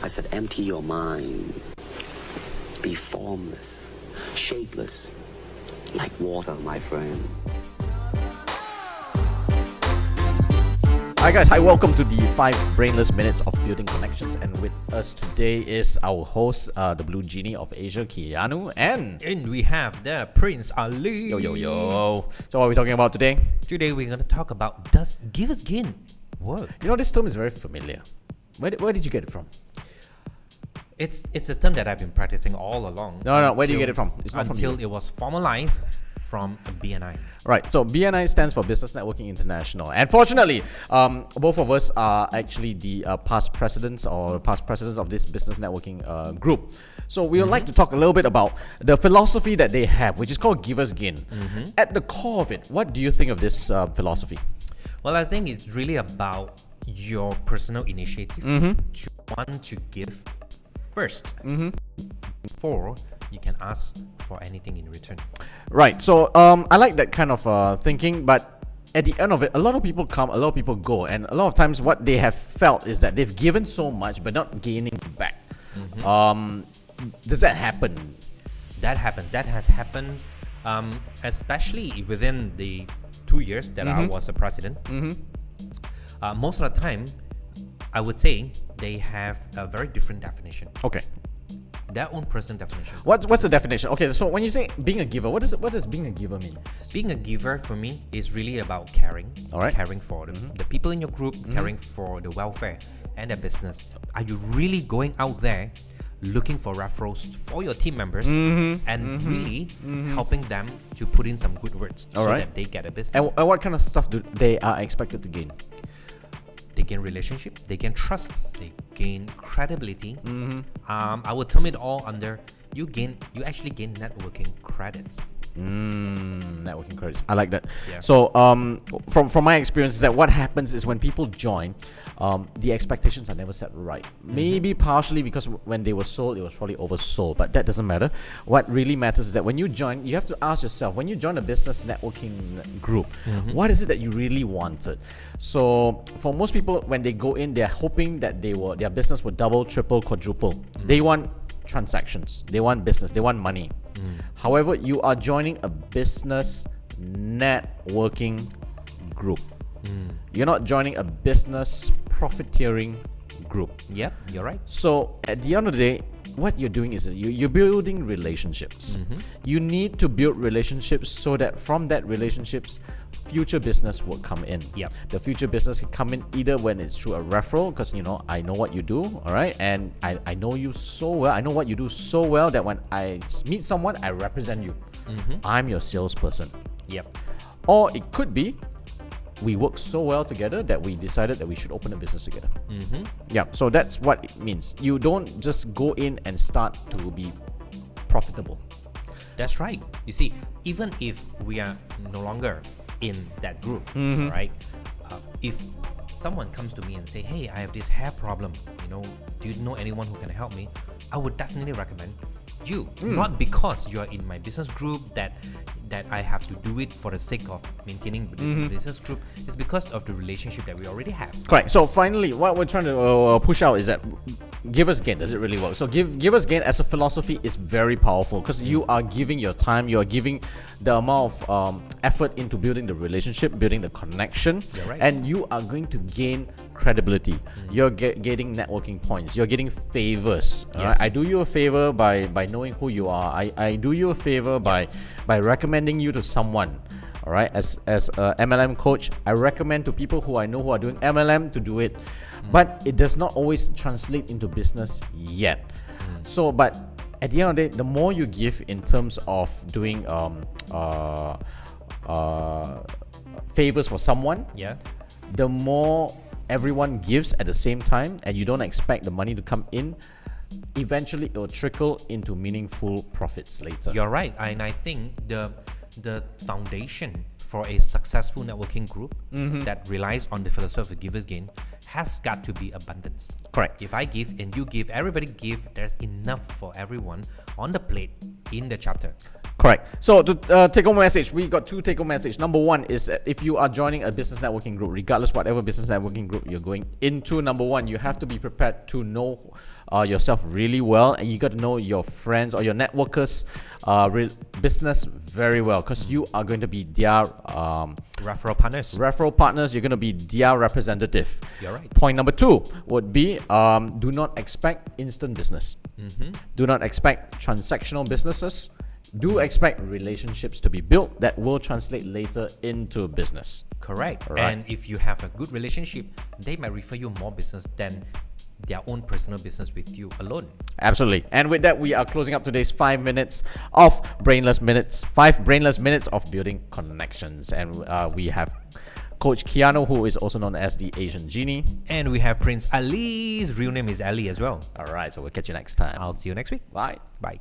I said, empty your mind. Be formless, shapeless, like water, my friend. Hi guys, hi, welcome to the 5 Brainless Minutes of Building Connections, and with us today is our host, the Blue Genie of Asia, Keanu, and we have the Prince Ali. Yo. So what are we talking about today? Today we're going to talk about, does give us gain work? You know, this term is very familiar. Where did you get it from? It's a term that I've been practicing all along. No, where do you get it from? It's not until from you. It was formalized from a BNI. Right, so BNI stands for Business Networking International. And fortunately, both of us are actually the past presidents of this business networking group. So we would like to talk a little bit about the philosophy that they have, which is called Give Us Gain. At the core of it, what do you think of this philosophy? Well, I think it's really about your personal initiative to want to give first before you can ask for anything in return. Right, so I like that kind of thinking, but at the end of it, a lot of people come, a lot of people go, and a lot of times what they have felt is that they've given so much but not gaining back. Does that happen? That happens. That has happened, especially within the 2 years that I was a president. Most of the time, I would say they have a very different definition. Okay. Their own personal definition. What's the definition? Okay, so when you say being a giver, what does being a giver mean? Being a giver for me is really about caring. All right. Caring for the people in your group, caring for the welfare and their business. Are you really going out there looking for referrals for your team members and really helping them to put in some good words so that they get a business? And what kind of stuff do they are expected to gain? They gain relationship, they gain trust, they gain credibility. I would term it all under you actually gain networking credits. Networking credits. I like that. Yeah. So from my experience is that what happens is when people join, the expectations are never set right. Maybe partially because when they were sold, it was probably oversold, but that doesn't matter. What really matters is that when you join, you have to ask yourself, when you join a business networking group, what is it that you really wanted? So for most people, when they go in, they're hoping that their business will double, triple, quadruple. They want transactions, they want business, they want money. However, you are joining a business networking group. You're not joining a business profiteering group. Yep, you're right. So at the end of the day, what you're doing is you're building relationships. You need to build relationships so that from that relationships, future business will come in. Yep. The future business can come in either when it's through a referral, because I know what you do, all right, and I know you so well. I know what you do so well that when I meet someone, I represent you. I'm your salesperson. Yep. Or it could be we work so well together that we decided that we should open a business together. Yeah, so that's what it means. You don't just go in and start to be profitable. That's right. You see, even if we are no longer in that group, right? If someone comes to me and say, "Hey, I have this hair problem. Do you know anyone who can help me?" I would definitely recommend you. Not because you are in my business group that I have to do it for the sake of maintaining the business group. It's because of the relationship that we already have. Correct. So finally, what we're trying to push out is that Give Us Gain, does it really work? So Give Us Gain as a philosophy is very powerful because you are giving your time, you are giving the amount of effort into building the relationship, building the connection, right. and you are going to gain credibility. You're getting networking points. You're getting favors. Yes. Right? I do you a favor by knowing who you are. I do you a favor by recommending you to someone. All right, as a MLM coach, I recommend to people who I know who are doing MLM to do it, but it does not always translate into business yet. So, but at the end of the day, the more you give in terms of doing favors for someone, the more everyone gives at the same time, and you don't expect the money to come in. Eventually, it will trickle into meaningful profits later. You're right, and I think the foundation for a successful networking group that relies on the philosophy of Give Us Gain has got to be abundance. Correct. If I give and you give, everybody give, there's enough for everyone on the plate in the chapter. Correct. So to take-home message, we got 2 take-home message. Number 1 is that if you are joining a business networking group, regardless whatever business networking group you're going into, number 1, you have to be prepared to know yourself really well, and you got to know your friends or your networkers' business very well, because you are going to be their Referral partners. referral partners. You're going to be their representative. You're right. Point number 2 would be do not expect instant business. Do not expect transactional businesses. Do expect relationships to be built that will translate later into business. Correct. Right. And if you have a good relationship, they might refer you more business than their own personal business with you alone. Absolutely. And with that, we are closing up today's 5 minutes of brainless minutes, 5 brainless minutes of building connections. And we have Coach Keanu, who is also known as the Asian Genie. And we have Prince Ali. His real name is Ali as well. All right, so we'll catch you next time. I'll see you next week. Bye. Bye.